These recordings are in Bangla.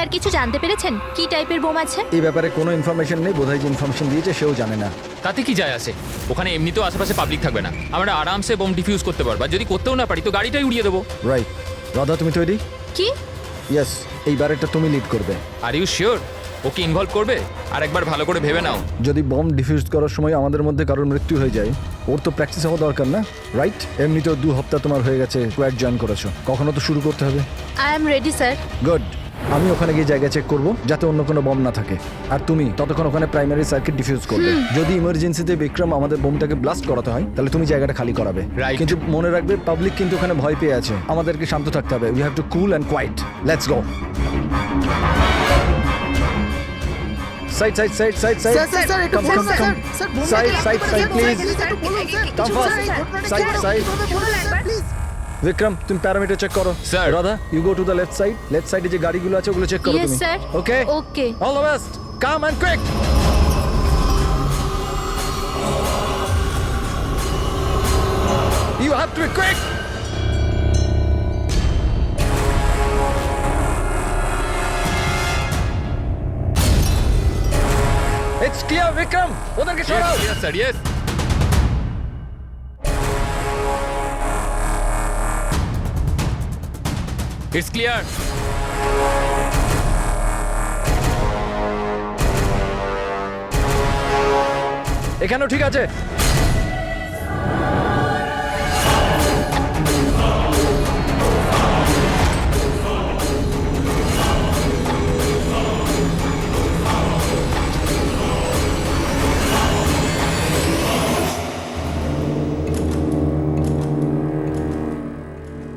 স্যার কিছু জানতে পেরেছেন কি টাইপের বোম আছে? এই ব্যাপারে কোনো ইনফরমেশন নেই, বোধহয় যে ইনফরমেশন দিয়েছে সেও জানে না। তাতে কি যায় আসে? ওখানে এমনিতেও আশেপাশে পাবলিক থাকবে না, আমরা আরামসে বোম ডিফিউজ করতে পারবো। আর যদি করতেও না পারি তো গাড়িটাই উড়িয়ে দেবো। রাইট। রাধা, তুমি তৈরি? কি? ইয়েস, এইবার এটা তুমি লিড করবে। Are you sure okay involve করবে? আর একবার ভালো করে ভেবে নাও। যদি বম ডিফিউজ করার সময় আমাদের মধ্যে কারোর মৃত্যু হয়ে যায়, ওর তো প্র্যাকটিস হওয়া দরকার না, রাইট? এমনিতেও 2 সপ্তাহ তোমার হয়ে গেছে স্কোয়াড জয়েন করেছো, কখনো তো শুরু করতে হবে। I am ready sir. Good. আমি ওখানে গিয়ে জায়গা চেক করব যাতে অন্য কোনো বম না থাকে, আর তুমি ততক্ষণ ওখানে প্রাইমারি সার্কিট ডিফিউজ করবে। যদি ইমার্জেন্সিতে বিক্রম আমাদের বোমটাকে ব্লাস্ট করাতে হয় তাহলে তুমি জায়গাটা খালি করাবে। Right. কিন্তু মনে রাখবে পাবলিক কিন্তু ওখানে ভয় পেয়ে আছে, আমাদেরকে শান্ত থাকতে হবে। We have to cool and quiet. Let's go. Side side side side side sir একটু বলুন sir sir side side side please. একটু বলুন sir Come fast. Side, side. Please Vikram, তুমি প্যারামিটার চেক করো। Sir. Radha, you go to the left side. Left সাইডে যে গাড়িগুলো আছে ওগুলো চেক করো Yes, তুমি। sir. Okay okay. All the best. Come and quick. You have to be quick. It's clear, Vikram. ওদেরকে সরাও। Yes, sir, yes. It's clear. এখানেও ঠিক আছে।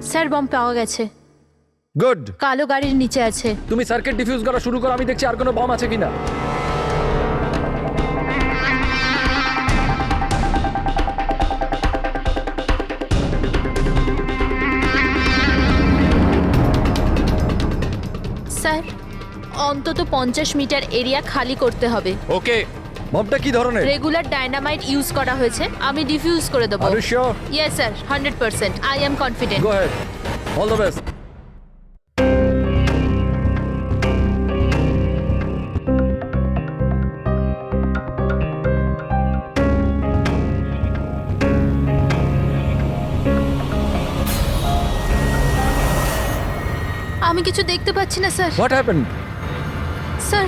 স্যার বম পাওয়া গেছে, গুড। কালো গাড়ির নিচে আছে। তুমি সার্কিট ডিফিউজ করা শুরু করো, আমি দেখছি আর কোনো বম আছে কিনা। স্যার অন্তত 50 মিটার এরিয়া খালি করতে হবে। ওকে। বমটা কি ধরনের? রেগুলার ডায়নামাইট ইউজ করা হয়েছে, আমি ডিফিউজ করে দেবো। Are you sure? Yes sir, 100%। I am confident. Go head. All the best. আমি কিছু দেখতে পাচ্ছি না sir. What happened? Sir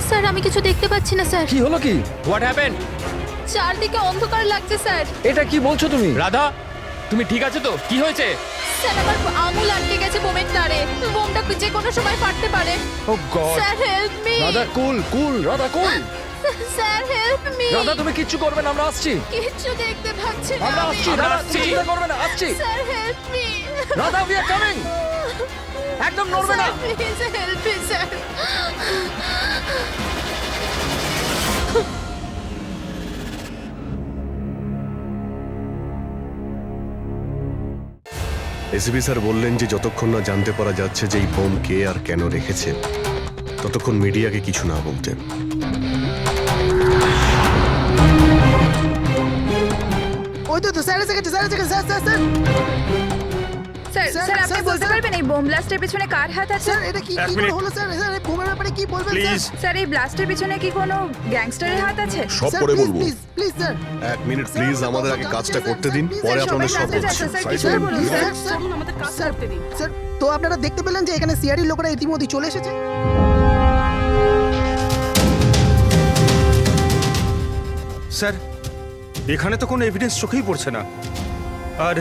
sir আমি কিছু দেখতে পাচ্ছি না স্যার। কি হলো কি? What happened? চারদিকে অন্ধকার লাগছে স্যার। এটা কি বলছো তুমি? রাধা, তুমি ঠিক আছে তো? কি হয়েছে? স্যার আমার আঙুল আটকে গেছে বোমের তারে, বোমটা যে কোনো সময় ফাটতে পারে। Oh God. Sir help me. Radha cool cool, Radha cool. Sir help me. Radha তুমি কিচ্ছু করবে না, আমরা আসছি। কিচ্ছু দেখতে পাচ্ছি না আমরা আমি। আসছি, রাধা তুমি চিন্তা করবে না, আসছি। Sir help me. Radha we are coming. একদম নড়বে না। Please help me sir. ACP sir বললেন যে যতক্ষণ না জানতে পারা যাচ্ছে যে এই বোম কে আর কেন রেখেছে ততক্ষণ মিডিয়াকে কিছু না বলতে। ওই তো স্যার এসে গেছে স্যার এসে গেছে sir sir sir sir sir, sir আপনি স্যার, বলতে স্যার। পারবেন এই বোম ব্লাস্টের পিছনে কার হাত আছে? স্যার এটা কি কি করে হলো স্যার স্যার এই বোমের ব্যাপারে কি বলবেন প্লিজ স্যার এই ব্লাস্টের পিছনে কি কোনো গ্যাংস্টারের হাত আছে? সব স্যার পরে প্লিজ বলবো। Please please sir 1 minute please, আমাদের আগে কাজটা করতে দিন, পরে আপনাদের সব স্যার, বলছি। স্যার, Side কিছু করে বলুন, please। স্যার। স্যার স্যার তো আপনারা দেখতে পেলেন যে এখানে সিআরডি লোকেরা ইতিমধ্যে চলে এসেছে। স্যার এখানে তো কোনো এভিডেন্স চোখেই পড়ছে না, আর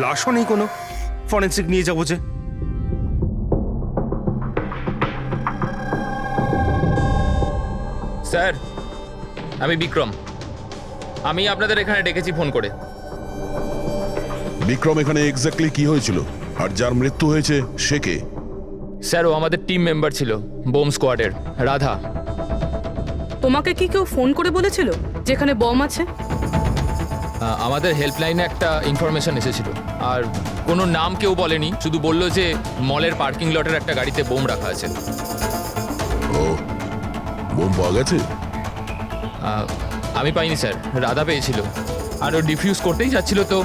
লাশও নেই কোনো। ফরেন্সিক নিয়ে যাবো যে। স্যার আমি বিক্রম, আমি আপনাদের এখানে ডেকেছি ফোন করে। বিক্রম, এখানে এক্স্যাক্টলি কি হয়েছিল আর যার মৃত্যু হয়েছে সে কে? স্যার ও আমাদের টিম মেম্বার ছিল, বোম স্কোয়াডের, রাধা। তোমাকে কি কেউ ফোন করে বলেছিল যেখানে বম আছে? আমাদের হেল্পলাইনে একটা ইনফরমেশন এসেছিল, আর কোনো নাম কেউ বলেনি, শুধু বললো যে মলের পার্কিং লটের একটা গাড়িতে বোম রাখা আছে। ও, বোম পাওয়া গেছে? আমি পাইনি স্যার, রাধা পেয়েছিল, আর ও ডিফিউজ করতেই যাচ্ছিল তো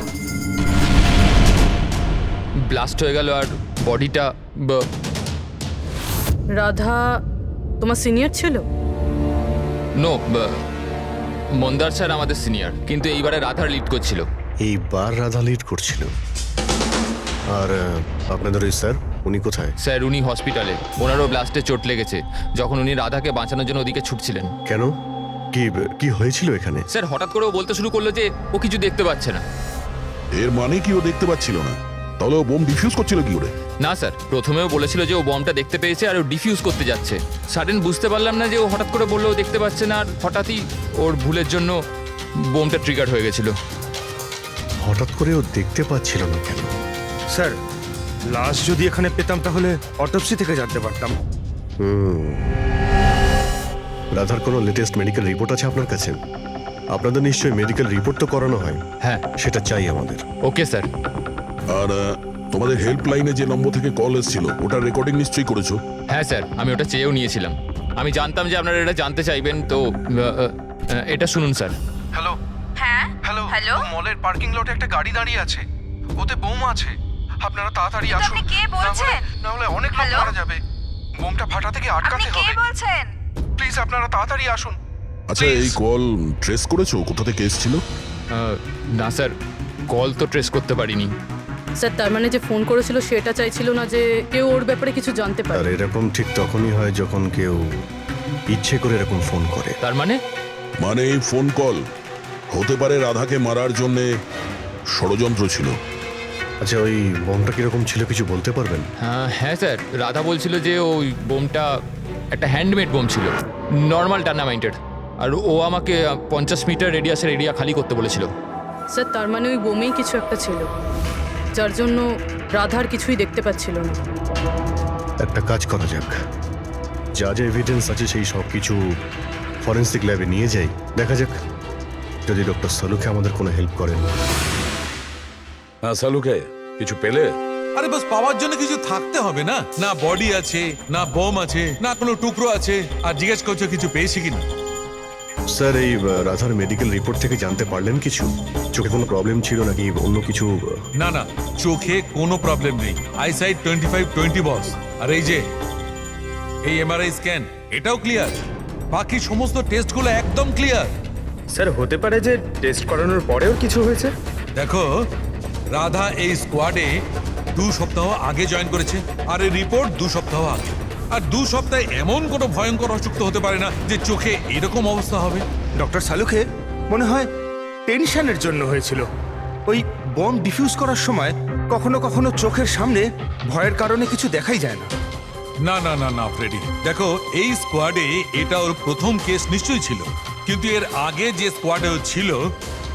ব্লাস্ট হয়ে গেল, আর বডিটা রাধা তোমার সিনিয়র ছিল? নো, মন্দার স্যার আমাদের সিনিয়র, কিন্তু এইবারে রাধার লিড করছিল। এইবার রাধা লিড করছিল। আর আপনাদের ওই স্যার, উনি কোথায়? স্যার উনি হসপিটালে, ওনারও ব্লাস্টে চোট লেগেছে যখন উনি রাধাকে বাঁচানোর জন্য ওদিকে ছুটছিলেন। কেন? কি কি হয়েছিল এখানে? স্যার হঠাৎ করে ও বলতে শুরু করলো যে ও কিছু দেখতে পাচ্ছে না। এর মানে কি ও দেখতে পাচ্ছিল না? তাহলে ও বোম ডিফিউজ করছিল কি করে? না স্যার, প্রথমেও বলেছিল যে ও বমটা দেখতে পেয়েছে আর ও ডিফিউজ করতে যাচ্ছে। সাডেন বুঝতে পারলাম না যে ও হঠাৎ করে বললো ও দেখতে পাচ্ছে না, আর হঠাৎই ওর ভুলের জন্য বোমটা ট্রিগার হয়ে গেছিল। হঠাৎ করে ও দেখতে পাচ্ছিল না কেন? স্যার, লাশ যদি এখানে পেতাম তাহলে অটোপসি থেকে জানতে পারতাম। রাধার কোনো লেটেস্ট মেডিকেল রিপোর্ট আছে আপনার কাছে? আপনাদের নিশ্চয়ই মেডিকেল রিপোর্ট তো করানো হয়। হ্যাঁ। সেটা চাই আমাদের। Okay sir. আর তোমাদের হেল্পলাইনে যে নম্বর থেকে কল এসেছিল ওটার রেকর্ডিং নিশ্চয়ই করেছো? হ্যাঁ স্যার, আমি ওটা চেয়েও নিয়েছিলাম। আমি জানতাম যে আপনারা এটা জানতে চাইবেন, তো এটা শুনুন স্যার। হ্যালো হ্যাঁ হ্যালো হ্যালো মলের পার্কিং লটে একটা গাড়ি দাঁড়িয়ে আছে, ওতে বোম আছে। আপনারা তাড়াতাড়ি কিন্তু আসুন, আপনি কে বলছেন? না হলে অনেক লোক হ্যালো? মারা যাবে। বোমটা ফাটা থেকে আপনি আটকাতে কে হবে। বলছেন? প্লিজ আপনারা তাড়াতাড়ি আসুন। আচ্ছা, Please. এই কল ট্রেস করেছো কোথা থেকে এসেছিল? না স্যার, কল তো ট্রেস করতে পারিনি। স্যার তার মানে যে ফোন করেছিল সেটা চাইছিল না যে কেউ ওর ব্যাপারে কিছু জানতে আর পারে। এরকম ঠিক তখনই হয় যখন কেউ ইচ্ছে করে এরকম ফোন করে। তার মানে মানে এই ফোন কল হতে পারে রাধাকে মারার জন্যে ষড়যন্ত্র ছিল। আচ্ছা, ওই বোমটা কিরকম ছিল কিছু বলতে পারবেন? হ্যাঁ স্যার, রাধা বলছিল যে ওই বোমটা একটা হ্যান্ডমেড বোম ছিল, নর্মাল ডায়নামাইটের, আর ও আমাকে 50 মিটার রেডিয়াসের এরিয়া খালি করতে বলেছিল। স্যার তার মানে ওই বোমেই কিছু একটা ছিল যার জন্য রাধার কিছুই দেখতে পাচ্ছিল না। একটা কাজ করা যাক, যা যা এভিডেন্স আছে সেই সব কিছু ফরেন্সিক ল্যাবে নিয়ে যাই, দেখা যাক যদি ডক্টর সালুকে আমাদের কোনো হেল্প করেন। হ্যাঁ সালুকে, কিছু পেলে? আরে বাস পাওয়ার জন্য কিছু থাকতে হবে না? না বডি আছে, না বোম আছে, না কোনো টুকরো আছে, আর জিজ্ঞেস করছো কিছু পেয়েছি কিনা। স্যার, এই রাধার মেডিকেল রিপোর্ট থেকে জানতে পারলেন কিছু? চোখে কোনো প্রবলেম ছিল নাকি অন্য কিছু? না না, চোখে কোনো প্রবলেম নেই, আইসাইট 25/20 বস। আর এই যে এই এমআরআই স্ক্যান, এটাও ক্লিয়ার। বাকি সমস্ত টেস্টগুলো একদম ক্লিয়ার। স্যার, হতে পারে যে টেস্ট করানোর পরেও কিছু হয়েছে। দেখো, রাধা এই স্কোয়াডে 2 সপ্তাহ আগে জয়েন করেছে, আর এই রিপোর্ট 2 সপ্তাহ আগে। আর 2 সপ্তাহে এমন কোনো ভয়ঙ্কর অসুখ তো হতে পারে না যে চোখে এরকম অবস্থা হবে। ডক্টর সালুকে মনে হয় টেনশনের জন্য হয়েছিল। ওই বম ডিফিউজ করার সময় কখনো কখনো চোখের সামনে ভয়ের কারণে কিছু দেখাই যায় না। না না না না ফ্রেডি, দেখো এই স্কোয়াডে এটা ওর প্রথম কেস নিশ্চয়ই ছিল, কিন্তু এর আগে যে স্কোয়াডে ও ছিল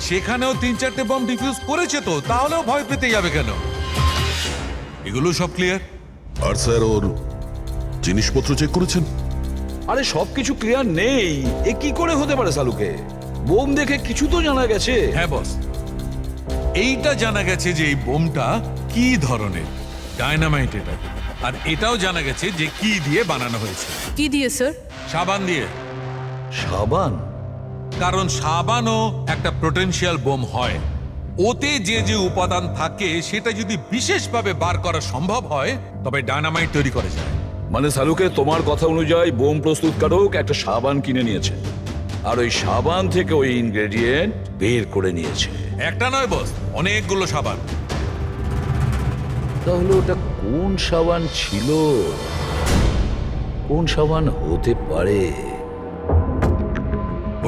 সেখানেও 3-4টে বম ডিফিউজ করেছে, তো তাহলেও ভয় পেতে যাবে কেন? এগুলো সব ক্লিয়ার। আর স্যার ওর জিনিসপত্র চেক করেছেন? আরে সবকিছু ক্লিয়ার নেই, এ কি করে হতে পারে সালুকে? বোম দেখে কিছু তো জানা গেছে। হ্যাঁ বস, এইটা জানা গেছে যে এই বোমটা কি ধরনের, ডায়নামাইট এটা। আর এটাও জানা গেছে যে কি দিয়ে বানানো হয়েছে। কি দিয়ে স্যার? সাবান দিয়ে। সাবান? কারণ সাবানও একটা পোটেনশিয়াল বোম হয়। ওতে যে যে উপাদান থাকে সেটা যদি বিশেষভাবে বার করা সম্ভব হয় তবে ডায়নামাইট তৈরি করা যায়। মানে সালুকে, তোমার কথা অনুযায়ী বোম প্রস্তুতকারক একটা সাবান কিনে নিয়েছে, আর ওই সাবান থেকে ওই ইনগ্রেডিয়েন্ট বের করে নিয়েছে। একটা নয় বস, অনেকগুলো সাবান। তাহলে ওটা কোন সাবান ছিল? কোন সাবান হতে পারে?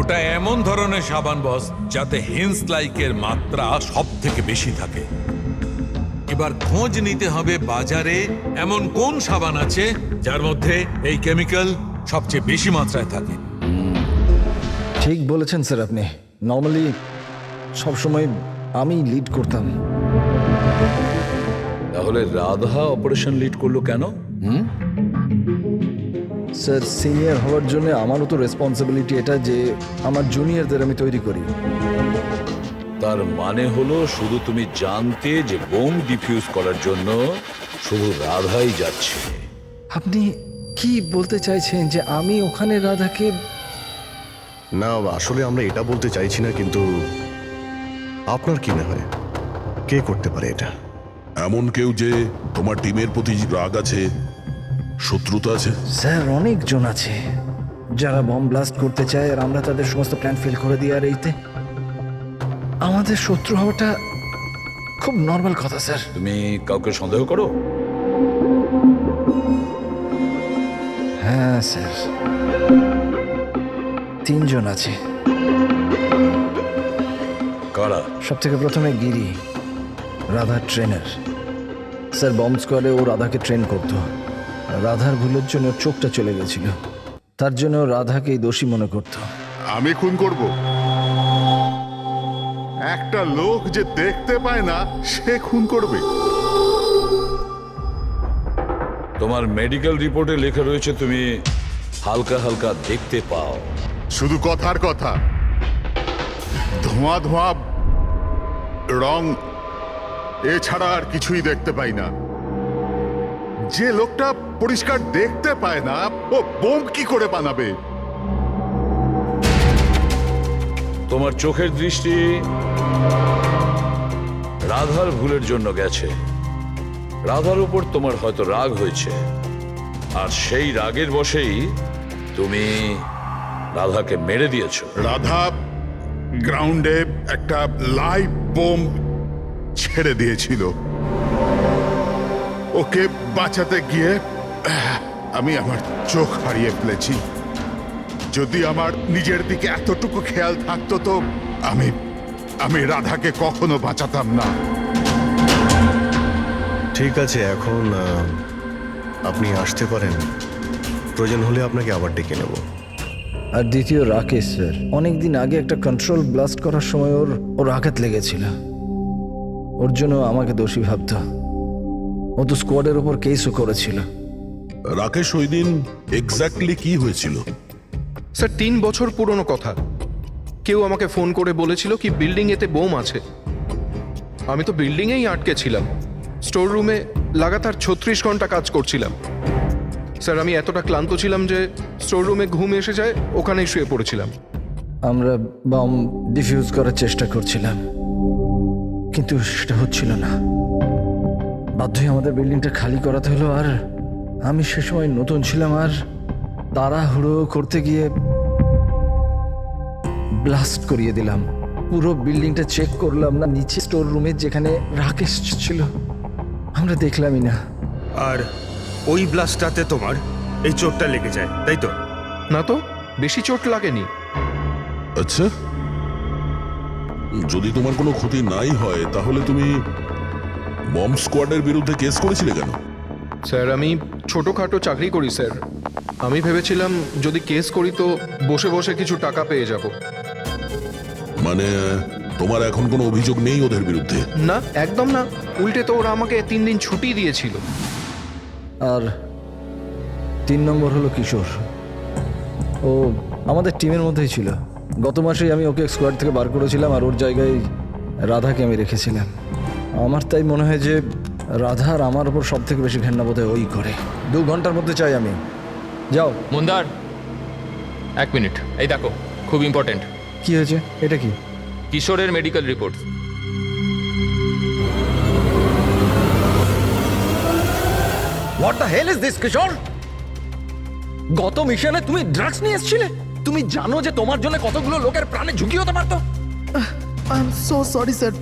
ওটা এমন ধরনের সাবান বস যাতে হেন্স লাইকের মাত্রা সব থেকে বেশি থাকে। এবার খোঁজ নিতে হবে বাজারে এমন কোন সাবান আছে যার মধ্যে এই কেমিক্যাল সবচেয়ে বেশি মাত্রায় থাকে। ঠিক বলেছেন স্যার আপনি। নর্মালি সবসময় আমি লিড করতাম। তাহলে রাধা অপারেশন লিড করলো কেন? স্যার, সিনিয়র হওয়ার জন্য আমারও তো রেসপন্সিবিলিটি এটা যে আমার জুনিয়রদের আমি তৈরি করি। তার মানে হলো শুধু তুমি জানতে যে বোম ডিফিউজ করার জন্য শুধু রাধাই যাচ্ছে। আপনি কি বলতে চাইছেন যে আমি ওখানে রাধাকে? না, আসলে আমরা এটা বলতে চাইছি না, কিন্তু আপনার কি মনে হয় কে করতে পারে এটা? এমন কেউ যে তোমার টিমের প্রতি রাগ আছে শত্রুতা আছে? স্যার অনেকজন আছে যারা বম ব্লাস্ট করতে চায়, আর আমরা তাদের সমস্ত প্ল্যান ফেল করে দিই। আর এইতে আমাদের শত্রু হওয়াটা খুব নর্মাল কথা স্যার। তুমি কাউকে সন্দেহ করো? হ্যাঁ স্যার, 3 জন আছে। কারা? সব থেকে প্রথমে গিরি, রাধার ট্রেনার। স্যার বম্ব স্কোয়াডে ও রাধাকে ট্রেন করতো। রাধার ভুলের জন্য ওর চোখটা চলে গেছিল, তার জন্য ও রাধাকেই দোষী মনে করতো। আমি খুন করব? একটা লোক যে দেখতে পায় না সে খুন করবে? তোমার মেডিকেল রিপোর্টে লেখা রয়েছে তুমি হালকা হালকা দেখতে পাও। শুধু কথার কথা, ধোঁয়া ধোঁয়া রং এছাড়া আর কিছুই দেখতে পাই না। যে লোকটা পরিষ্কার দেখতে পায় না ও বোম কি করে বানাবে? তোমার চোখের দৃষ্টি রাধার ভুলের জন্য গেছে। রাধার উপর তোমার হয়তো রাগ হয়েছে, আর সেই রাগের বশেই তুমি রাধাকে মেরে দিয়েছো। রাধা গ্রাউন্ডে একটা লাইভ বোম ছেড়ে দিয়েছিল। ওকে বাঁচাতে গিয়ে আমি আমার চোখ হারিয়ে ফেলেছি। যদি আমার নিজের দিকে এতটুকু খেয়াল থাকতো তো আমি রাধাকে কখনো বাঁচাতাম না। ঠিক আছে, এখন আপনি আসতে পারেন। প্রয়োজন হলে আপনাকে আবার ডেকে নেব। আর দ্বিতীয় রাকেশ স্যার, অনেকদিন আগে একটা কন্ট্রোল ব্লাস্ট করার সময় ওর আঘাত লেগেছিল। ওর জন্য আমাকে দোষী ভাবতো। ও তো স্কোয়াডের ওপর কেসও করেছিল। রাকেশ, ওই দিন এক্স্যাক্টলি কি হয়েছিল? স্যার 3 বছর পুরনো কথা। কেউ আমাকে ফোন করে বলেছিল কি বিল্ডিং এতে বোম আছে। আমি তো বিল্ডিংয়েই আটকে ছিলাম। স্টোর রুমে লাগাতার 36 ঘন্টা কাজ করছিলাম। স্যার আমি এতটা ক্লান্ত ছিলাম যে স্টোর রুমে ঘুম এসে যায়, ওখানেই শুয়ে পড়েছিলাম। আমরা বম ডিফিউজ করার চেষ্টা করছিলাম, কিন্তু সেটা হচ্ছিল না। বাধ্য হয়ে আমাদের বিল্ডিংটা খালি করাতে হলো। আর আমি সে সময় নতুন ছিলাম, আর তাড়াহুড়ো করতে গিয়ে ব্লাস্ট করিয়ে দিলাম। পুরো বিল্ডিংটা চেক করলাম না, নিচে স্টোর রুমে যেখানে রাকেশ ছিল আমরা দেখলামই না। আর ওই ব্লাস্টটাতে তোমার এই চোটটা লেগে যায়, তাই তো? না তো, বেশি চোট লাগেনি। আচ্ছা, যদি তোমার কোনো ক্ষতি নাই হয় তাহলে তুমি বম স্কোয়াডের বিরুদ্ধে কেস করেছিলে কেন? স্যার আমি ছোটোখাটো চাকরি করি স্যার। আমি ভেবেছিলাম যদি কেস করি তো বসে বসে কিছু টাকা পেয়ে যাব। মানে তোমার এখন কোনো অভিযোগ নেই ওদের বিরুদ্ধে? না, একদম না। উল্টে তো ওরা আমাকে 3 দিন ছুটি দিয়েছিল। আর 3 নম্বর হলো কিশোর। ও আমাদের টিমের মধ্যেই ছিল। গত মাসেই আমি ওকে স্কোয়াড থেকে বার করেছিলাম, আর ওর জায়গায় রাধাকে আমি রেখেছিলাম। আমার তাই মনে হয় যে রাধা আর আমার ওপর সব থেকে বেশি ঘেন্না বোধ হয় ওই করে। 2 ঘন্টার মধ্যে চাই আমি। যাও। মন্দার, 1 মিনিট। এই দেখো, খুব ইম্পর্টেন্ট। কি হয়েছে? এটা কি? কিশোরের medical report. What the hell is this Kishore? গত মিশনে তুমি ড্রাগস নিয়ে এসেছিলে। তুমি জানো যে তোমার জন্য কতগুলো লোকের প্রাণে ঝুঁকি হতে পারতো। I am so sorry sir,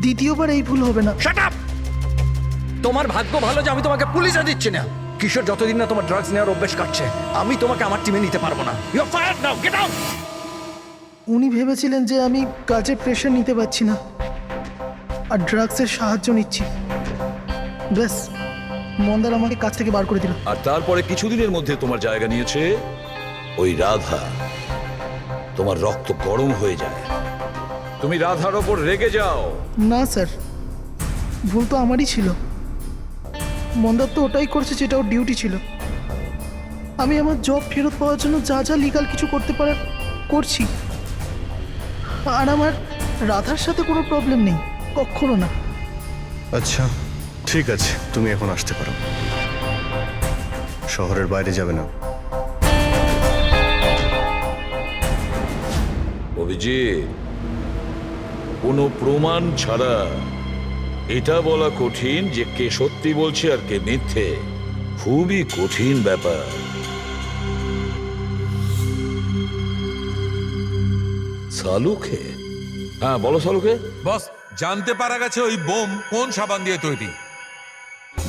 দ্বিতীয়বার এই ভুল হবে না। Shut up! তোমার ভাগ্য ভালো যে আমি তোমাকে পুলিশে দিচ্ছি না। কিশোর যতদিন না তোমার ড্রাগস নেওয়ার অভ্যেস কাটছে, আমি তোমাকে আমার টিমে নিতে পারবো না। You are fired now, get out! উনি ভেবেছিলেন যে আমি কাজের প্রেশার নিতে পারছি না আর ড্রাগসের সাহায্য নিচ্ছি। ব্যাস, মন্দার আমাকে কাজ থেকে বার করে দিল। আর তারপরে কিছুদিনের মধ্যে তোমার জায়গা নিয়েছে ওই রাধা। তোমার রক্ত গরম হয়ে যায়, তুমি রাধার ওপর রেগে যাও। না স্যার, ভুল তো আমারই ছিল। মন্দার তো ওটাই করছে যেটা ওর ডিউটি ছিল। আমি আমার জব ফেরত পাওয়ার জন্য যা যা লিগাল কিছু করতে পারার করছি। আর আমার রাধার সাথে কোনো প্রবলেম নেই, কখনো না। আচ্ছা ঠিক আছে, তুমি এখন আসতে পারো। শহরের বাইরে যাবে না। অভিজিৎ, কোনো প্রমাণ ছাড়া এটা বলা কঠিন যে কে সত্যি বলছে আর কে মিথ্যে। খুবই কঠিন ব্যাপার। সালুকে? হ্যাঁ বলো সালুকে। বস, জানতে পারা গেছে ওই বোম কোন সাবান দিয়ে তৈরি।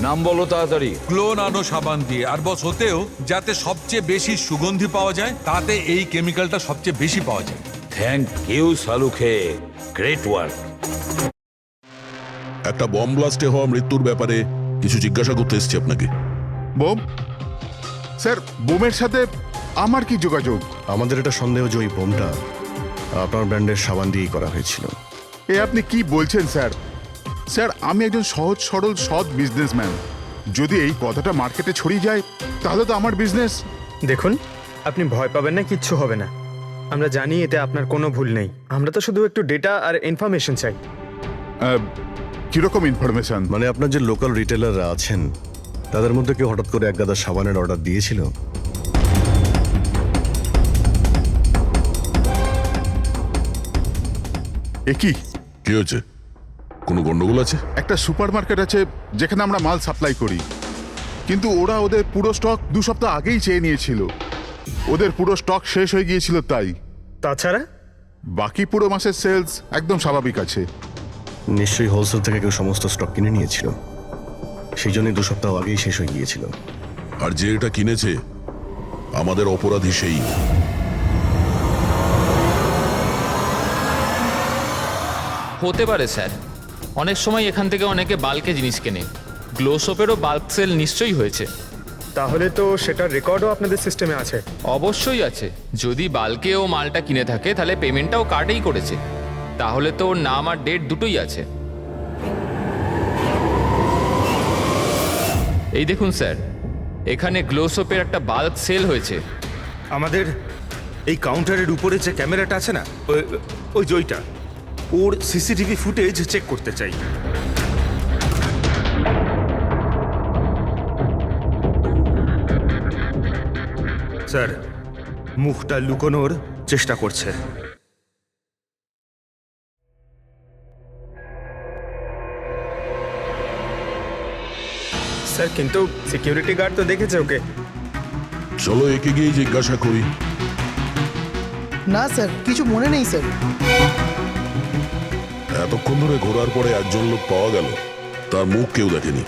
নাম বলো তাড়াতাড়ি। ক্লো নানো সাবান দিয়ে। আর বস, হতেও যাতে সবচেয়ে বেশি সুগন্ধি পাওয়া যায়, তাতে এই কেমিক্যালটা সবচেয়ে বেশি পাওয়া যায়। থ্যাংক ইউ সালুকে, গ্রেট ওয়ার্ক। একটা বম ব্লাস্টে হওয়া মৃত্যুর ব্যাপারে কিছু জিজ্ঞাসা করতে এসেছি আপনাকে। বোম? স্যার, বোমের সাথে আমার কি যোগাযোগ? আমাদের এটা সন্দেহ যে ওই বোমটা আপনার ব্র্যান্ডের সাবান দিয়েই করা হয়েছিল। এ আপনি কি বলছেন স্যার? স্যার, আমি একজন সহজ সরল সৎ বিজনেসম্যান। যদি এই কথাটা মার্কেটে ছড়িয়ে যায় তাহলে তো আমার বিজনেস। দেখুন, আপনি ভয় পাবেন না, কিচ্ছু হবে না। আমরা জানি এতে আপনার কোনো ভুল নেই। আমরা তো শুধু একটু ডেটা আর ইনফরমেশন চাই। কিরকম ইনফরমেশন? মানে আপনার যে লোকাল রিটেলাররা আছেন তাদের মধ্যে কেউ হঠাৎ করে এক গাদা সাবানের অর্ডার দিয়েছিল? এ কি? কি হয়েছে? কোনো গন্ডগোল আছে? একটা সুপারমার্কেট আছে যেখানে আমরা মাল সাপ্লাই করি, কিন্তু ওরা ওদের পুরো স্টক 2 সপ্তাহ আগেই চেয়ে নিয়েছিল। ওদের পুরো স্টক শেষ হয়ে গিয়েছিল তাই। তাছাড়া বাকি পুরো মাসের সেলস একদম স্বাভাবিক আছে। নিশ্চয়ই হোলসেল থেকে কেউ সমস্ত স্টক কিনে নিয়েছিল, সেই জন্যই 2 সপ্তাহ আগেই শেষ হয়ে গিয়েছিল। আর যে এটা কিনেছে আমাদের অপরাধী সেই। হতে পারে স্যার, অনেক সময় এখান থেকে অনেকে বাল্কে জিনিস কেনে। গ্লো সোপেরও বাল্ক সেল নিশ্চয়ই হয়েছে। তাহলে তো সেটার রেকর্ডও আপনাদের সিস্টেমে আছে। অবশ্যই আছে। যদি বাল্কে ও মালটা কিনে থাকে তাহলে পেমেন্টটাও কার্ডেই করেছে, তাহলে তো ওর নাম আর ডেট দুটোই আছে। এই দেখুন স্যার, এখানে গ্লো সোপের একটা বাল্ক সেল হয়েছে। আমাদের এই কাউন্টারের উপরে যে ক্যামেরাটা আছে না, ওই জয়টা, ওর সিসিটিভি ফুটেজ চেক করতে চাই। স্যার, মুখটা লুকোনোর চেষ্টা করছে। স্যার, কিন্তু সিকিউরিটি গার্ড তো দেখেছে ওকে। চলো একে গিয়ে জিজ্ঞাসা করি। না স্যার, কিছু মনে নেই স্যার। এতক্ষণ ধরে ঘোরার পরে একজন লোক পাওয়া গেল, তার মুখ কেউ দেখেনি।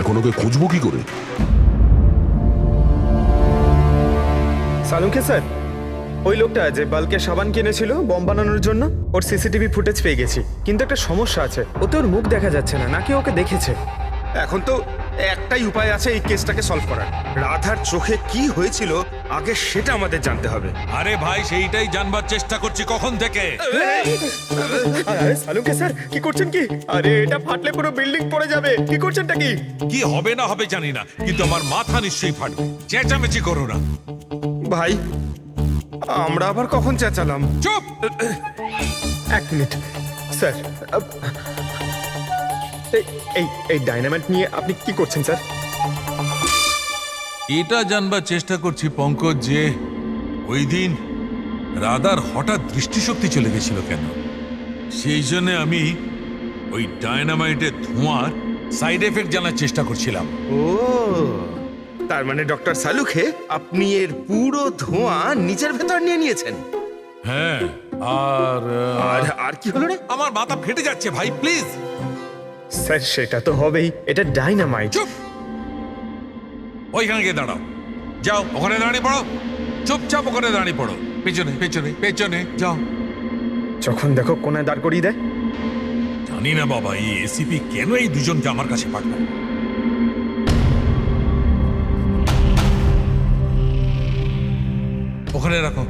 এখন ওকে খুঁজবো কি করে? সালুকে স্যার, ওই লোকটা যে বাল্কে সাবান কিনেছিল বম বানানোর জন্য, ওর সিসিটিভি ফুটেজ পেয়ে গেছি। কিন্তু একটা সমস্যা আছে, ওতে ওর মুখ দেখা যাচ্ছে না, নাকি ওকে দেখেছে। এখন তো একটাই উপায় আছে এই কেসটাকে সলভ করার। রাধার চোখে কি হয়েছিল আগে সেটা আমাদের জানতে হবে। আরে ভাই, সেইটাই জানবার চেষ্টা করছি কখন থেকে। আরে সালুকে স্যার, কি করছেন কি? আরে এটা ফাটলে পুরো বিল্ডিং পড়ে যাবে। কি করছেনটা কি? কি হবে না হবে জানি না, কিন্তু আমার মাথা নিশ্চয়ই ফাটবে। চেঁচামেচি করো না। ভাই, আমরা আবার কখন চেঁচালাম? চুপ! 1 মিনিট স্যার। এই ডাইনামাইট নিয়ে আপনি কি করছেন স্যার? এটা জানবার চেষ্টা করছি পঙ্কজ, যে ওই দিন রাধার হঠাৎ দৃষ্টিশক্তি চলে গেছিল কেন। সেই জন্য আমি ওই ডায়নামাইটের ধোঁয়ার সাইড এফেক্ট জানার চেষ্টা করছিলাম। ও, তার মানে ডক্টর সালুখে আপনি এর পুরো ধোঁয়া নিজের ভেতর নিয়ে নিয়েছেন। হ্যাঁ, আর আর কি হলো রে? আমার মাথা ফেটে যাচ্ছে ভাই, প্লিজ। স্যার, সেটা তো হবেই, এটা ডাইনামাইট। চুপ! ওইখানে গিয়ে দাঁড়াও। যাও, ওখানে দাঁড়িয়ে পড়ো। চুপচাপ ওখানে দাঁড়িয়ে পড়ো। পেছনে পেছনে পেছনে যাও। যখন দেখো কোনায় দাঁড় করিয়ে দেয়। জানি না বাবা, এই এসিপি কেন এই দুজনকে আমার কাছে পাঠায়। ওখানে রাখো।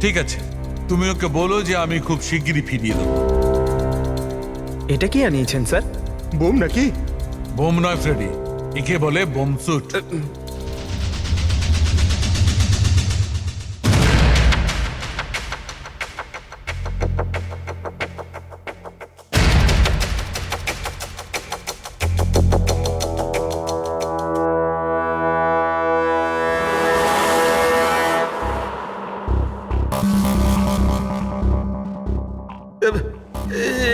ঠিক আছে, তুমি ওকে বলো যে আমি খুব শিগগিরই ফিরিয়ে দেবো। এটা কি আনিয়েছেন স্যার? বোম নাকি? বোম নয় ফ্রেডি, একে বলে বোম স্যুট।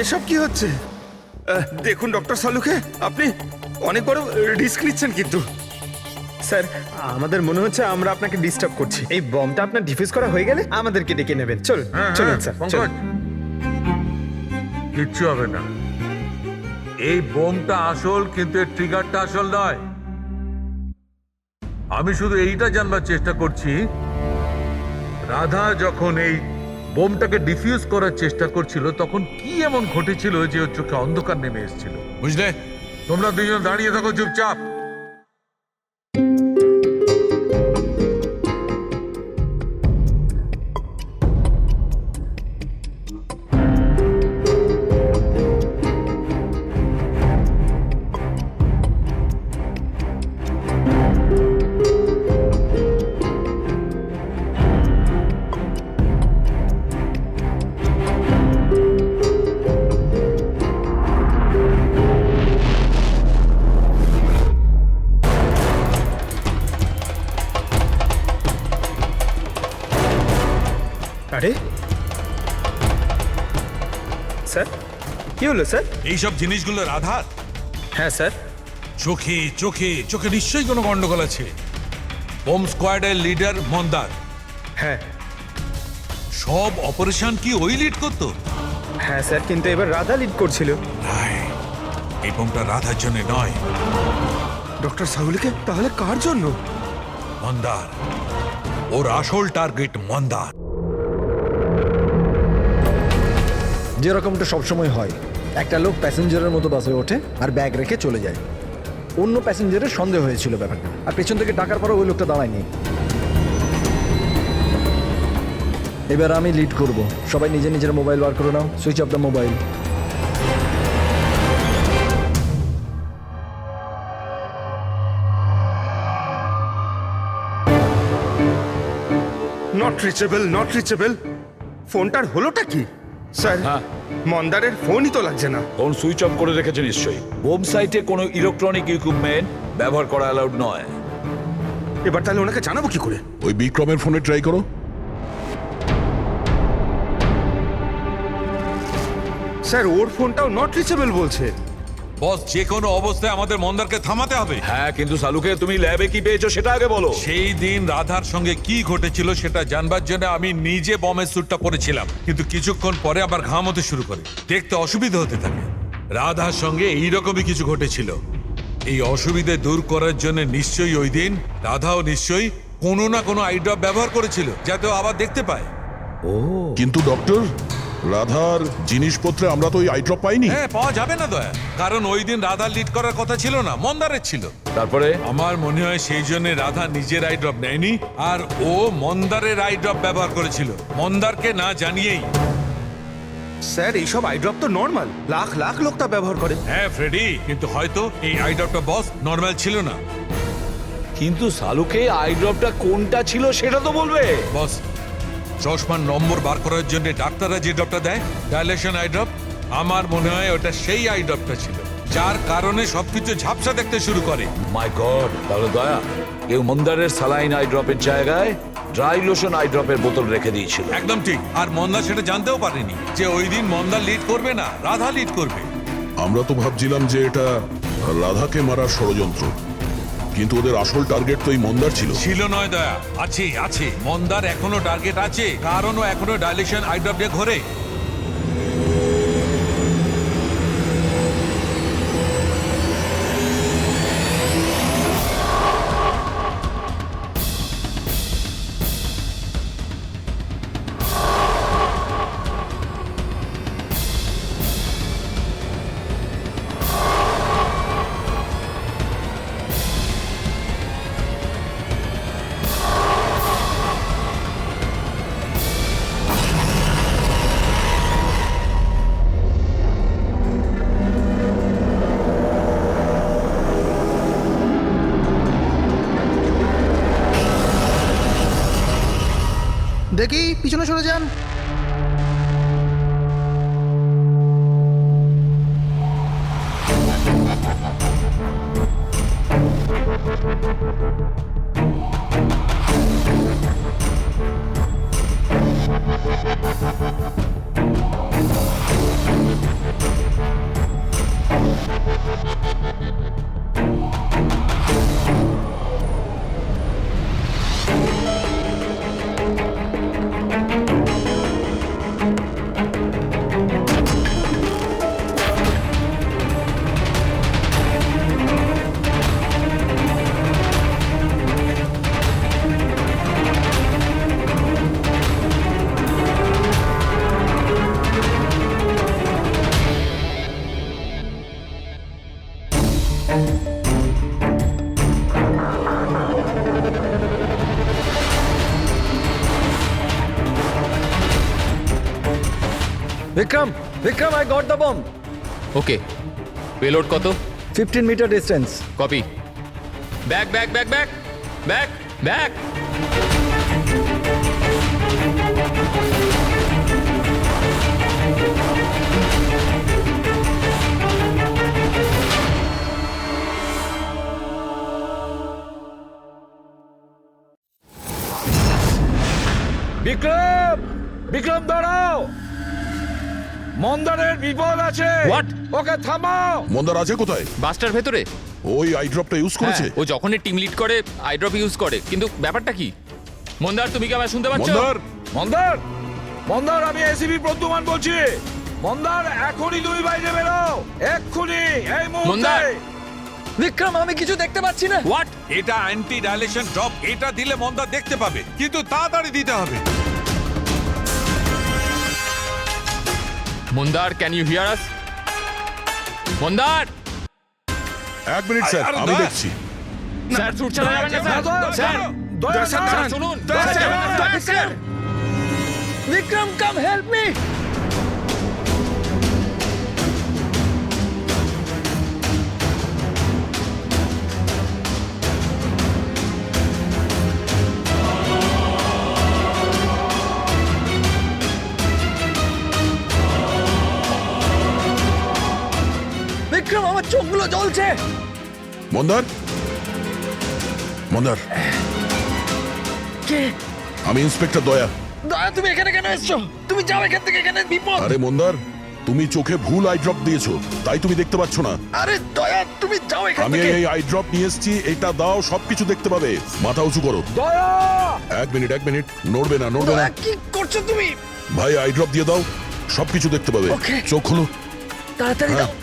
এসব কি হচ্ছে? দেখুন ডক্টর সালুকে, আপনি অনেক বড় রিস্ক নিচ্ছেন কিন্তু। স্যার আমাদের মনে হচ্ছে আমরা আপনাকে ডিস্টার্ব করছি। এই বমটা আপনার ডিফিউজ করা হয়ে গেলে আমাদেরকে ডেকে নেবেন। চলুন স্যার চলুন। কিচ্ছু হবে না। এই বোমটা আসল, কিন্তু এর ট্রিগারটা আসল নয়। আমি শুধু এইটা জানবার চেষ্টা করছি, রাধা যখন এই বোমটাকে ডিফিউজ করার চেষ্টা করছিল তখন কি এমন ঘটেছিল যে ওর চোখে অন্ধকার নেমে এসেছিল, বুঝলে? তোমরা দুজন দাঁড়িয়ে থাকো চুপচাপ। আরে স্যার কি হলো স্যার? এইসব জিনিসগুলো রাধার? হ্যাঁ স্যার। চোখে চোখে চোখে নিশ্চয়ই কোনো গন্ডগোল আছে। বোম স্কোয়াডের লিডার মন্দার। হ্যাঁ সব অপারেশন কি ওই লিড করতো? হ্যাঁ স্যার, কিন্তু এবার রাধা লিড করছিল। এই বোমটা রাধার জন্য নয়। ডক্টর সালুকে তাহলে কার জন্য? মন্দার। ওর আসল টার্গেট মন্দার। যেরকমটা সবসময় হয়, একটা লোক প্যাসেঞ্জারের মতো বাসে ওঠে আর ব্যাগ রেখে চলে যায়। অন্য প্যাসেঞ্জারের সন্দেহ হয়েছিল ব্যাপারটা, আর পেছন থেকে ডাকার পরও ওই লোকটা দাঁড়ায়নি। এবার আমি লিড করব। সবাই নিজের নিজের মোবাইল বার করে নাও। Switch off the mobile. Not reachable, not reachable. ফোনটার হলোটা কি? স্যার মন্দারের ফোনই তো লাগছে না। ফোন সুইচ অফ করে রেখেছে নিশ্চয়ই। বোম সাইটে কোনো ইলেকট্রনিক ইকুইপমেন্ট ব্যবহার করা অ্যালাউড নয়। এবার তাহলে ওনাকে জানাবো কি করে? ওই বিক্রমের ফোনে ট্রাই করো। স্যার ওর ফোনটাও নট রিচেবল বলছে। বস, যে কোনো অবস্থায় আমাদের মন্দারকে থামাতে হবে। হ্যাঁ, কিন্তু সালুকে তুমি ল্যাবে কি পেয়েছো সেটা আগে বলো। সেই দিন রাধার সঙ্গে কি ঘটেছিল সেটা জানবার জন্য আমি নিজে বমের স্যুটটা পরেছিলাম, কিন্তু কিছুক্ষণ পরে আবার ঘাম হতে শুরু করে, দেখতে অসুবিধা হতে থাকে। রাধার সঙ্গে এইরকমই কিছু ঘটেছিল। এই অসুবিধে দূর করার জন্য নিশ্চয়ই ওই দিন রাধাও নিশ্চয়ই কোনো না কোনো আই ড্রপ ব্যবহার করেছিল, যাতে ও আবার দেখতে পায়। কিন্তু ডক্টর, রাধার জিনিসপত্রে আমরা তো ওই আইড্রপ পাইনি। হ্যাঁ, পাওয়া যাবে না দয়া, কারণ ওই দিন রাধা লিড করার কথা ছিল না, মন্দারের ছিল। তারপরে আমার মনে হয় সেই জন্য রাধা নিজের আই ড্রপ নেয়নি, আর ও মন্দারের আই ড্রপ ব্যবহার করেছিল, মন্দারকে না জানিয়েই। স্যার এইসব আইড্রপ তো নর্মাল, লাখ লাখ লোক তা ব্যবহার করে। হ্যাঁ ফ্রেডি, কিন্তু হয়তো এই আই ড্রপটা বস নর্মাল ছিল না। কিন্তু সালুকে আই ড্রপটা কোনটা ছিল সেটা তো বলবে। বস, চশমার নম্বর বার করার জন্য ডাক্তাররা যে ড্রপটা দেয়, ডাইলেশন আই ড্রপ, আমার মনে হয় ওটা সেই আই ড্রপটা ছিল, যার কারণে সবকিছু ঝাপসা দেখতে শুরু করে। মাই গড, তাহলে দয়া কেউ মন্দারের সালাইন আই ড্রপের জায়গায় ড্রাই লোশন আই ড্রপের বোতল রেখে দিয়েছিল। একদম ঠিক। আর মন্দা সেটা জানতেও পারেনি যে ওই দিন মন্দা লিড করবে না, রাধা লিড করবে। আমরা তো ভাবছিলাম যে এটা রাধাকে মারার ষড়যন্ত্র, কিন্তু ওদের আসল টার্গেট তো এই মন্দার ছিল। ছিল নয় দয়া, আছে আছে। মন্দার এখনো টার্গেট আছে, কারণ ও এখনো ডাইলেশন আই ড্রপ দিয়ে ঘোরে। Vikram, Vikram, I got the bomb. Okay, payload কত? 15 metre distance. Copy. Back back back back back back. Vikram, Vikram দাঁড়াও, মন্দারের বিপদ আছে। What? ওকে থামাও। মন্দার আছে কোথায়? বাসটার ভেতরে। ওই আই ড্রপটা ইউজ করেছে? হ্যাঁ, ও যখনই টিম লিড করে আইড্রপ ইউজ করে, কিন্তু ব্যাপারটা কি? মন্দার, তুমি কি আমায় শুনতে পাচ্ছ? মন্দার, মন্দার, মন্দার, আমি এসিপি প্রদ্যুমান বলছি। মন্দার, এখনই তুমি বাইরে বেরো, এক্ষুনি, এই মন্দার! মুহূর্তে। বিক্রম, আমি কিছু দেখতে পাচ্ছি না। হোয়াট? এটা অ্যান্টি ডাইলেশন ড্রপ, এটা দিলে মন্দার দেখতে পাবে, কিন্তু তাড়াতাড়ি দিতে হবে। মন্দার, ক্যান ইউ হিয়ার আস? মন্দার! 1 মিনিট স্যার, আরে আমি দয়া। দেখছি। স্যার, শুট চালাবেন না স্যার। স্যার, স্যার, শুনুন। স্যার, বিক্রম, কাম হেল্প মি। বিক্রম, আমার চোখগুলো জ্বলছে। মন্দার, মন্দার, কে? আমি ইন্সপেক্টর দয়া। দয়া, তুমি এখানে কেন এসছো? তুমি যাও এখান থেকে, এখানে বিপদ। আরে মন্দার, তুমি চোখে ভুল আই ড্রপ দিয়েছো, তাই তুমি দেখতে পাচ্ছ না। আরে দয়া, তুমি যাও এখান আমি থেকে। এই আই ড্রপ নিয়ে এসেছি, এটা দাও, সবকিছু দেখতে পাবে। মাথা উঁচু করো। দয়া! 1 মিনিট, 1 মিনিট, নড়বে না, নড়বে না। দয়া, কি করছো তুমি? ভাই, আই ড্রপ দিয়ে দাও, সবকিছু দেখতে পাবে। Okay. চোখ খুলো। তাড়াতাড়ি হ্যাঁ। দাও।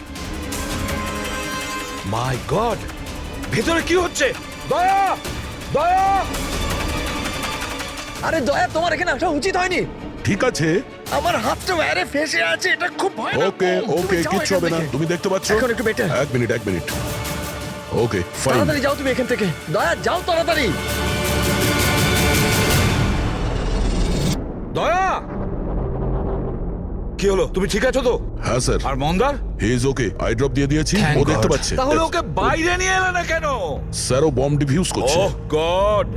মাই গড, ভেতরে কি হচ্ছে? দয়া! দয়া! আরে দয়া, তোমার এখানে আসা উচিত হয়নি। ঠিক আছে, আমার হাতটা বাইরে ফেসে আছে, এটা খুব ভয়ানক। ওকে তুমি ওকে, যাও কিচ্ছু এখান হবে না, থেকে। তুমি দেখতে পাচ্ছ। এখন একটু better। 1 minute, 1 minute. Okay, fine. তাড়াতাড়ি যাও তুমি এখান থেকে। দয়া, যাও তাড়াতাড়ি। দয়া! কি হলো, তুমি ঠিক আছো তো? হ্যাঁ স্যার, আর মন্দার? He is okay. I drop দিয়ে দিয়েছি, ও দেখতে পাচ্ছে। তাহলে ওকে বাইরে নিয়ে এলে না কেন? স্যার, ও বম্ব ডিফিউজ করছে। ওহ গড!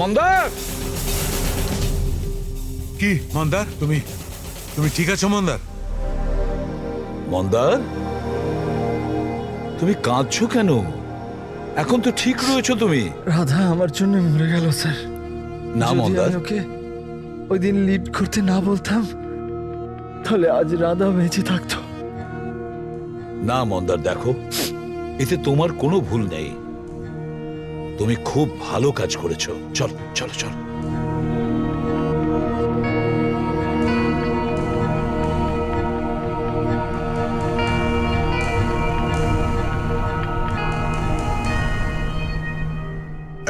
মন্দার! কি মন্দার, তুমি তুমি ঠিক আছো মন্দার? মন্দার, তুমি কাঁদছো কেন? এখন তো ঠিক রয়েছো তুমি। রাধা আমার জন্য মরে গেল স্যার। না যদি মন্দার, আমি ওকে ওই দিন লিড করতে না বলতাম, তাহলে আজ রাধা বেঁচে থাকতো। না মন্দার, দেখো, এতে তোমার কোনো ভুল নেই। তুমি খুব ভালো কাজ করেছো। চল চল চল।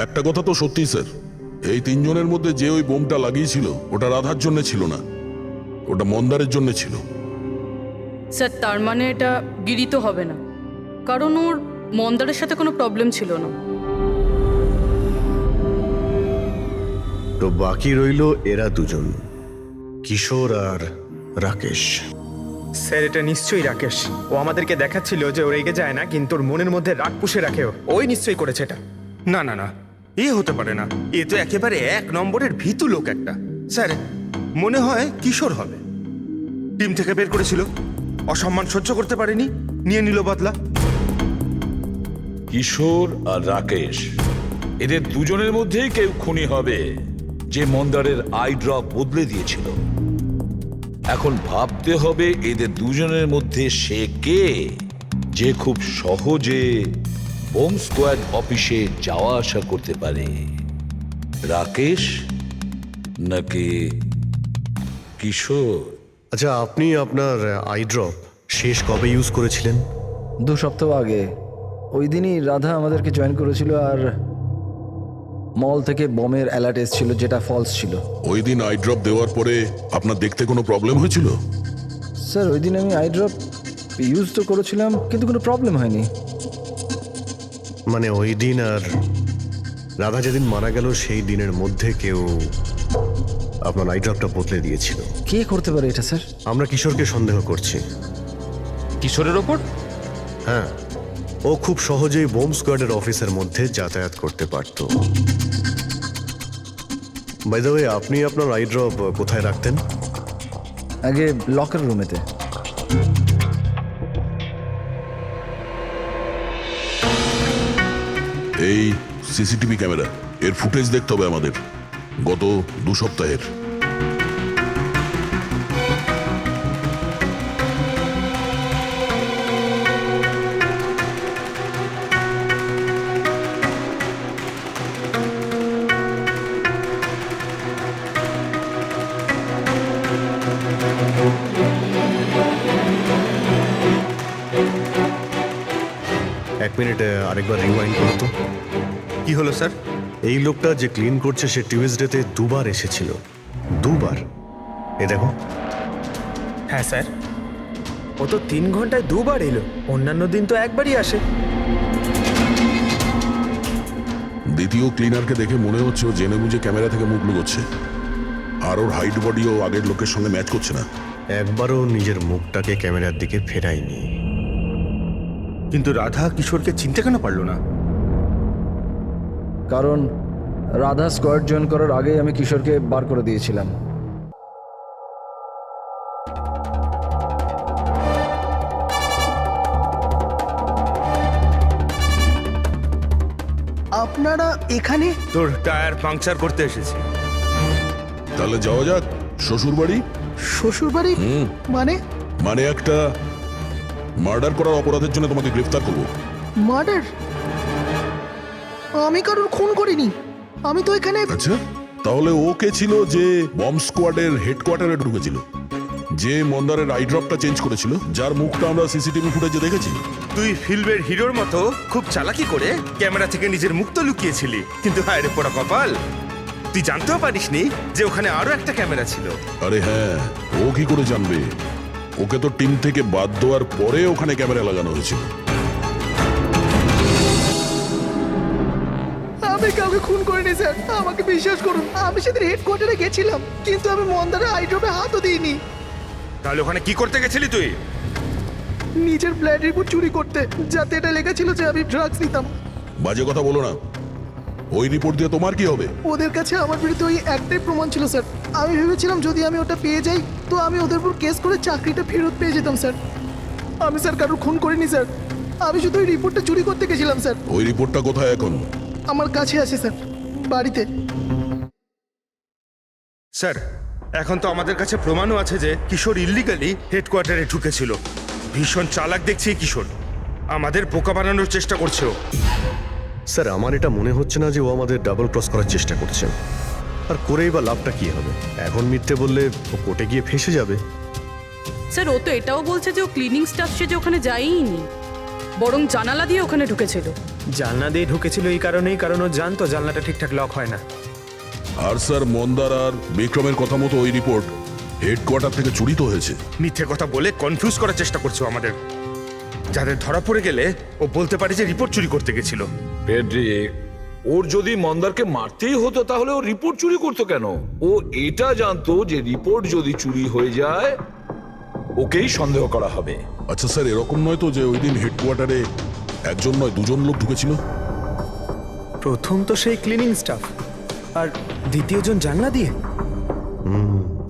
একটা কথা তো সত্যি স্যার, এই 3 জনের মধ্যে যে ওই বোমটা লাগিয়েছিল, ওটা রাধার জন্য ছিল না, ওটা মন্দারের জন্য ছিল। স্যার, তার মানে এটা গিরি তো হবে না, কারণ ওর মন্দারের সাথে কোনো প্রবলেম ছিল না। তো বাকি রইল এরা দুজন, কিশোর আর রাকেশ। স্যার, এটা নিশ্চয়ই রাকেশ। ও আমাদেরকে দেখাচ্ছিল যে ও রেগে যায় না, কিন্তু ওর মনের মধ্যে রাগ পুষে রাখে। ওই নিশ্চয়ই করেছে এটা। না না না, এ হতে পারে না। এ তো একেবারে 1 নম্বরের ভীতু লোক একটা। স্যার, মনে হয় কিশোর হবে। টিম থেকে বের করেছিল, অসম্মান সহ্য করতে পারেনি, নিয়ে নিল বদলা। কিশোর আর রাকেশ, এদের দুজনের মধ্যেই কেউ খুনি হবে, যে মন্দারের আই ড্রপ বদলে দিয়েছিল। এখন ভাবতে হবে এদের দুজনের মধ্যে সে কে, যে খুব সহজে বোম স্কোয়াড অফিসে যাওয়া আসা করতে পারে। রাকেশ নাকি কিশোর? আচ্ছা, আপনি আপনার আই ড্রপ শেষ কবে ইউজ করেছিলেন? 2 সপ্তাহ আগে, ওই দিনই রাধা আমাদেরকে জয়েন করেছিল, আর মল থেকে বমের অ্যালার্ট এসেছিল যেটা ফলস ছিল। ওই দিন আই ড্রপ দেওয়ার পরে আপনার দেখতে কোনো প্রবলেম হয়েছিল? স্যার ওই দিন আমি আই ড্রপ ইউজ তো করেছিলাম, কিন্তু কোনো প্রবলেম হয়নি। মানে ওই দিন আর রাধা যেদিন মারা গেল সেই দিনের মধ্যে কেউ আপনার আই ড্রপটা বদলে দিয়েছিল। কে করতে পারে এটা স্যার? আমরা কিশোরকে সন্দেহ করছি। কিশোরের ওপর? হ্যাঁ, ও খুব সহজেই বোম স্কোয়াডের অফিসের মধ্যে যাতায়াত করতে পারত। বাই দ্য ওয়ে, আপনি আপনার আই ড্রপ কোথায় রাখতেন? আগে লকার রুমেতে। এই সিসিটিভি ক্যামেরা, এর ফুটেজ দেখতে হবে আমাদের গত 2 সপ্তাহের। এক মিনিট, আরেকবার রিওয়াইন্ড করো তো। কি হলো স্যার? এই লোকটা যে ক্লিন করছে সে টিউজডেতে 2 বার এসেছিল। 2 বার? এ দেখো। হ্যাঁ স্যার, ও তো 3 ঘন্টায় 2 বার এলো, অন্যান্য দিন তো একবারই আসে। দ্বিতীয় ক্লিনারকে দেখে মনে হচ্ছে ও জেনে বুঝে ক্যামেরা থেকে মুখ লুকোচ্ছে, আর ওর হাইট বডিও আগের লোকের সঙ্গে ম্যাচ করছে না। একবারও নিজের মুখটাকে ক্যামেরার দিকে ফেরায়নি। কিন্তু রাধা কিশোরকে চিনতে কেন পারলো না? কারণ রাধা স্কোয়াড জয়েন করার আগেই আমি কিশোরকে বার করে দিয়েছিলাম। আপনারা এখানে? তোর টায়ার পাংচার করতে এসেছি। তাহলে যাওয়া যাক শ্বশুর বাড়ি। শ্বশুর বাড়ি? মানে? মানে একটা মার্ডার করার অপরাধের জন্য তোমাকে গ্রেফতার করবো। মার্ডার? আমি কারোর খুন করিনি, আমি তো এখানে। আচ্ছা, তাহলে ও কে ছিল যে বম্ব স্কোয়াডের হেডকোয়ার্টারে ঢুকেছিল, যে মন্দারের আই ড্রপটা চেঞ্জ করেছিল, যার মুখটা আমরা সিসিটিভি ফুটেজে দেখেছি? তুই ফিল্মের হিরোর মতো খুব চালাকি করে ক্যামেরা থেকে নিজের মুখ তো লুকিয়েছিলি, কিন্তু হায় রে পোড়া কপাল, তুই জানতেও পারিসনি যে ওখানে আরো একটা ক্যামেরা ছিল। আরে হ্যাঁ, ও কি করে জানবে? ওকে তো টিম থেকে বাদ দেওয়ার পরে ওখানে ক্যামেরা লাগানো হয়েছিল। আমি কাউকে খুন করিনি স্যার, আমাকে বিশ্বাস করুন। আমি সেদিন হেডকোয়ার্টারে গেছিলাম, কিন্তু আমি মন্দারের আইড্রপে হাতও দিইনি। তাহলে ওখানে কি করতে গেছিলি তুই? নিজের ব্লাড রিপোর্ট চুরি করতে, যাতে এটা লেখা ছিল যে আমি ড্রাগস নিতাম। বাজে কথা বলো না, ওই রিপোর্ট দিয়ে তোমার কি হবে? ওদের কাছে আমার বিরুদ্ধে ওই একটাই প্রমাণ ছিল স্যার। আমি ভেবেছিলাম যদি আমি ওটা পেয়ে যাই তো আমি ওদের উপর কেস করে চাকরিটা ফেরত পেয়ে যেতাম স্যার। আমি স্যার কারোর খুন করিনি স্যার, আমি শুধু ওই রিপোর্টটা চুরি করতে গেছিলাম স্যার। ওই রিপোর্টটা কোথায় এখন? আমার কাছে আছে স্যার, বাড়িতে। স্যার, এখন তো আমাদের কাছে প্রমাণও আছে যে কিশোর ইল্লিগালি হেডকোয়ার্টারে ঢুকেছিল। ভীষণ চালাক দেখছি এই কিশোর, আমাদের বোকা বানানোর চেষ্টা করছে ও। স্যার, আমার এটা মনে হচ্ছে না যে ও আমাদের ডাবল ক্রস করার চেষ্টা করছে। আর করেই বা লাভটা কি হবে? এখন মিথ্যে বললে ও কোর্টে গিয়ে ফেঁসে যাবে। স্যার ও তো এটাও বলছে যে ও ক্লিনিং স্টাফ সে যে ওখানে যায়ইনি, বরং জানালা দিয়ে ওখানে ঢুকেছিল। জানলা দিয়ে ঢুকেছিল এই কারণেই, কারণ ও জানতো জানলাটা ঠিকঠাক লক হয় না। আর স্যার, মন্দার আর বিক্রমের কথা মতো ওই রিপোর্ট হেডকোয়ার্টার থেকে চুরি তো হয়েছে। মিথ্যে কথা বলে কনফিউজ করার চেষ্টা করছো আমাদের, যাদের ধরা পড়ে গেলে ও বলতে পারে যে রিপোর্ট চুরি করতে গেছিল। ফ্রেডরিক, ওর যদি মন্দারকে মারতেই হতো তাহলে ও রিপোর্ট চুরি করতো কেন? ও এটা জানতো যে রিপোর্ট যদি চুরি হয়ে যায় ওকেই সন্দেহ করা হবে। আচ্ছা স্যার, এরকম নয় তো যে ওই দিন হেডকোয়ার্টারে একজন নয় 2জন লোক ঢুকেছিল? প্রথম তো সেই ক্লিনিং স্টাফ, আর দ্বিতীয়জন জানলা দিয়ে।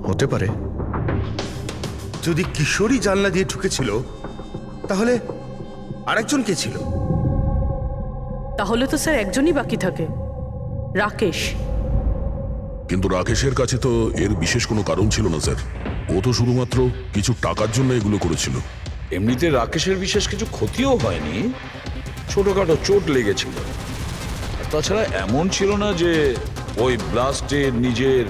হতে পারে। যদি কিশোরী জানলা দিয়ে ঢুকেছিল তাহলে আরেকজন কে ছিল? তাহলে তো স্যার একজনই বাকি থাকে, রাকেশ। কিন্তু রাকেশের কাছে তো এর বিশেষ কোনো কারণ ছিল না স্যার, ও তো শুধুমাত্র কিছু টাকার জন্য এগুলো করেছিল। এমনিতে রাকেশের বিশেষ কিছু ক্ষতিও হয়নি, ছোটখাটো চোট লেগেছিল। আর তাছাড়া এমন ছিল না যে ওই ব্লাস্টে নিজের।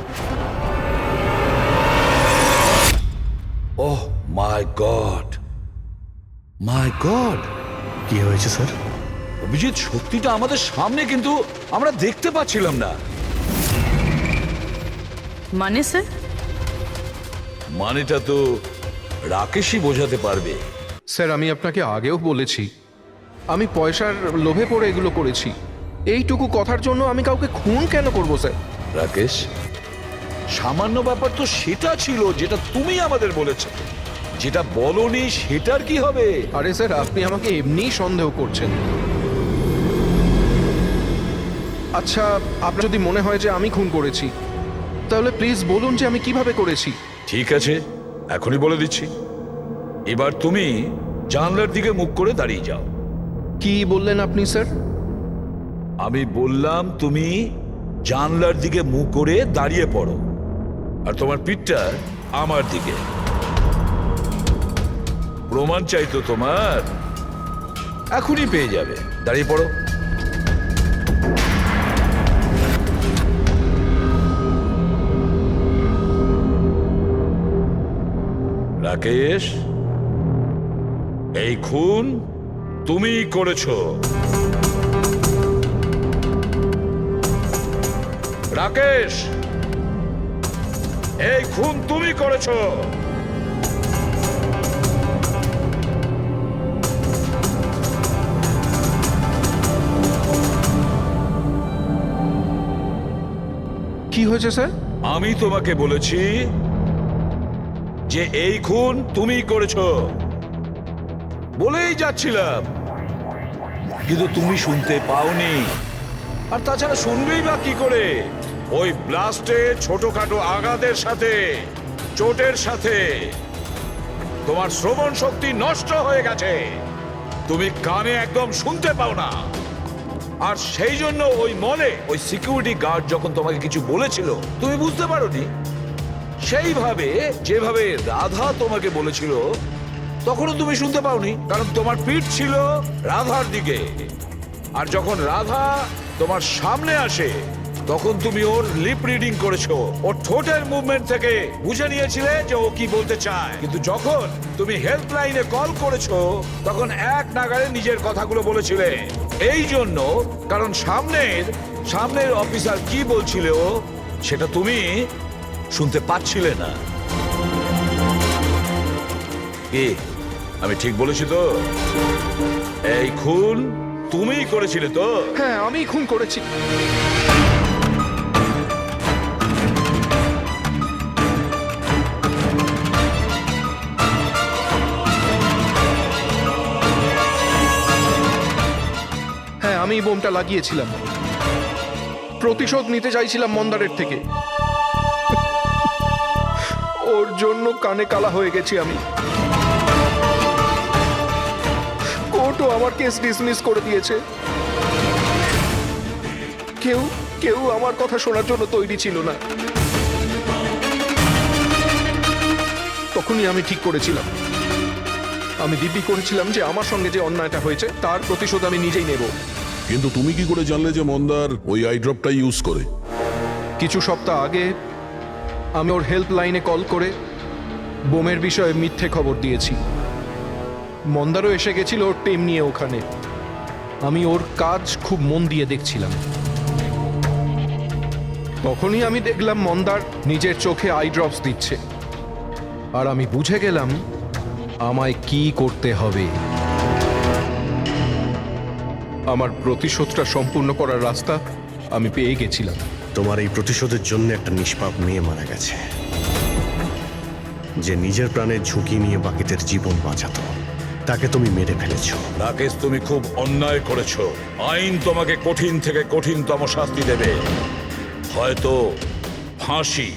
ওহ মাই গড, মাই গড! কি হয়েছে স্যার? অভিজিৎ সত্যিটা আমাদের সামনে, কিন্তু আমরা দেখতে পাচ্ছিলাম না। মানে স্যার? মানেটা তো রাকেশই বোঝাতে পারবে। স্যার আমি আপনাকে আগেও বলেছি আমি পয়সার লোভে পড়ে এগুলো করেছি। এইটুকু কথার জন্য আমি কাউকে খুন কেন করব স্যার? রাকেশ, সামান্য ব্যাপার তো সেটা ছিল যেটা তুমি আমাদের বলেছো, যেটা বলনি সেটার কি হবে? আরে স্যার আপনি আমাকে এমনিই সন্দেহ করছেন। আচ্ছা আপনার যদি মনে হয় যে আমি খুন করেছি তাহলে প্লিজ বলুন যে আমি কিভাবে করেছি। ঠিক আছে, এখনই বলে দিচ্ছি। এবার তুমি জানলার দিকে মুখ করে দাঁড়িয়ে যাও। কি বললেন আপনি স্যার? আমি বললাম তুমি জানলার দিকে মুখ করে দাঁড়িয়ে পড়ো, আর তোমার পিঠটা আমার দিকে। প্রমাণ চাই তো তোমার, এখনই পেয়ে যাবে। দাঁড়িয়ে পড়ো। রাকেশ, এই খুন তুমিই করেছো। রাকেশ, এই খুন তুমি করেছো। কি হয়েছে স্যার? আমি তোমাকে বলেছি যে এই খুন তুমিই করেছো, বলেই যাচ্ছিলাম, কিন্তু তুমি শুনতে পাওনি। আর তাছাড়া শুনবেই বা কি করে? ওই ব্লাস্টে ছোটখাটো আঘাতের সাথে, চোটের সাথে তোমার শ্রবণ শক্তি নষ্ট হয়ে গেছে। তুমি কানে একদম শুনতে পাও না। আর সেই জন্য ওই মলে ওই সিকিউরিটি গার্ড যখন তোমাকে কিছু বলেছিল তুমি বুঝতে পারোনি। সেইভাবে যেভাবে রাধা তোমাকে বলেছিল তখনও তুমি শুনতে পাওনি, কারণ তোমার পিঠ ছিল রাধার দিকে। আর যখন রাধা তোমার সামনে আসে তখন তুমি ওর লিপ রিডিং করেছো, ওর ঠোঁটের মুভমেন্ট থেকে বুঝে নিয়েছিলে যে ও কি বলতে চায়। কিন্তু যখন তুমি হেল্পলাইনে কল করেছো তখন এক নাগাড়ে নিজের কথাগুলো বলেছিলে। এই জন্য, কারণ সামনের অফিসার কি বলছিল সেটা তুমি শুনতে পাচ্ছিলে না। কি আমি ঠিক বলেছি তো? এই খুন তুমিই করেছিলে তো? হ্যাঁ আমি খুন করেছি। হ্যাঁ আমি বোমটা লাগিয়েছিলাম, প্রতিশোধ নিতে চাইছিলাম মন্দারের থেকে। ওর জন্য কানে কালা হয়ে গেছি আমি। কোর্টও আমার কেস ডিসমিস করে দিয়েছে। কেউ আমার কথা শোনার জন্য তৈরি ছিল না। তখনই আমি ঠিক করেছিলাম, আমি দিব্যি করেছিলাম যে আমার সঙ্গে যে অন্যায়টা হয়েছে তার প্রতিশোধ আমি নিজেই নেব। কিন্তু তুমি কি করে জানলে যে মন্দার ওই আই ড্রপটা ইউজ করে? কিছু সপ্তাহ আগে আমি ওর হেল্পলাইনে কল করে বোমের বিষয়ে মিথ্যে খবর দিয়েছি। মন্দারও এসে গেছিল ওর টিম নিয়ে ওখানে। আমি ওর কাজ খুব মন দিয়ে দেখছিলাম। তখনই আমি দেখলাম মন্দার নিজের চোখে আই ড্রপস দিচ্ছে, আর আমি বুঝে গেলাম আমায় কি করতে হবে। আমার প্রতিশোধটা সম্পূর্ণ করার রাস্তা আমি পেয়ে গেছিলাম। তোমার এই প্রতিশোধের জন্য একটা নিষ্পাপ মেয়ে মারা গেছে, যে নিজের প্রাণের ঝুঁকি নিয়ে বাকিদের জীবন বাঁচাতো। তাকে তুমি মেরে ফেলেছো। রাকেশ, তুমি খুব অন্যায় করেছো। আইন তোমাকে কঠিন থেকে কঠিনতম শাস্তি দেবে, হয়তো ফাঁসি।